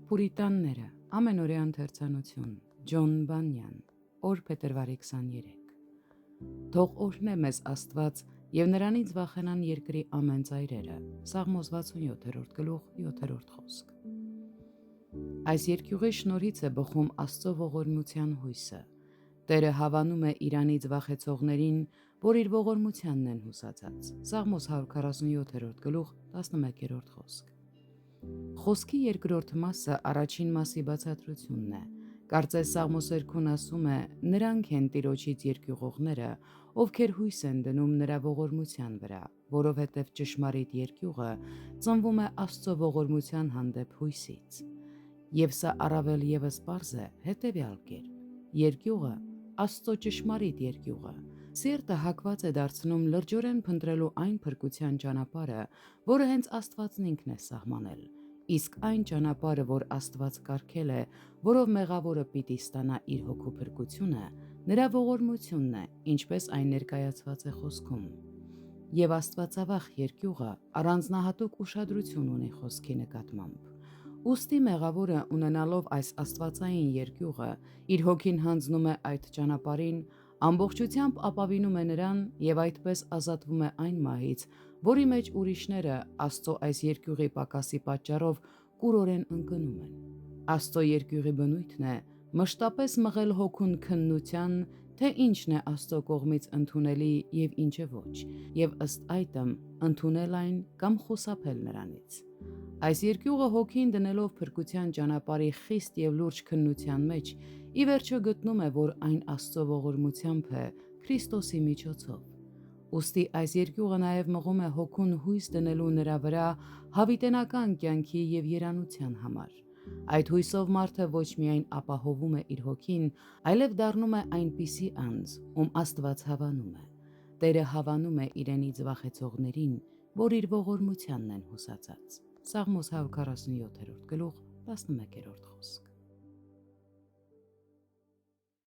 Պուրիտանները, ամենօրյա ընթերցանություն, Ջոն Բանյան, օր փետրվարի 23։ Թող օրհնե մեզ Աստված և նրանից վախենան երկրի ամեն ծայրերը, Սաղմոս 67-րդ գլուխ 7-րդ խոսք։ Այս երկյուղի շնորհից է բխում Աստծո ողորմության հույսը։ Տերը հավանում է իրանից վախեցողներին, որ իր ողորմությանն են հուսացած, Սաղմոս 147-րդ գլուխ 11-րդ խոսք։ Խոսքի երկրորդ մասը առաջին մասի բացատրությունն է։ Կարծես Սաղմոսերքուն ասում է. նրանք են Տիրոջից երկյուղողները, ովքեր հույս են դնում նրա ողորմության վրա, որովհետև ճշմարիտ երկյուղը ծնվում է Աստծո ողորմության հանդեպ հույսից։ Եվ սա առավել ևս պարզ է հետևյալ կերպ. երկյուղը, Աստծո ճշմարիտ երկյուղը, սիրտը հակված է դարձնում լրջորեն փնտրելու այն փրկության ճանապարհը, որը հենց Աստվածն ինքն է սահմանել, իսկ այն ճանապարհը, որ Աստված կարգել է, որով մեղավորը պիտի ստանա իր հոգու փրկությունը, նրա ողորմությունն է, ինչպես այն ներկայացված է խոսքում։ Եվ Աստվածավախ երկյուղը առանձնահատուկ ուշադրություն ունի խոսքի նկատմամբ։ Ուստի մեղավորը ունենալով այս աստվածային երկյուղը, իր հոգին հանձնում է այդ ճանապարհին, ամբողջությամբ ապավինում է նրան և այդպես ազատվում է այն մահից, որի մեջ ուրիշները Աստծո այս երկյուղի պակասի պատճառով կուրորեն ընկնում են։ Աստծո երկյուղի բնույթն է մշտապես մղել հոգուն քննության, թե ինչն է Աստծո կողմից ընդունելի և ինչը ոչ, և ըստ այդմ ընդունել այն կամ խուսափել նրանից։ Այս երկյուղը հոգին դնելով փրկության ճանապարհի խիստ և լուրջ քննության մեջ, ի վերջո գտնում է, որ այն Աստծո ողորմությամբ է Քրիստոսի միջոցով։ Ուստի այս երկյուղը նաև մղում է հոգուն հույս դնելու նրա վրա հավիտենական կյանքի և երանության համար։ Այդ հույսով մարդը ոչ միայն ապահովում է իր հոգին, այլև դառնում է այնպիսի անձ, ում Աստված հավանում է։ Տերը հավանում է իրենից վախեցողներին, որ իր ողորմությանն են հուսացած, Սաղմոս 147-րդ գլուխ 11-րդ խոսք։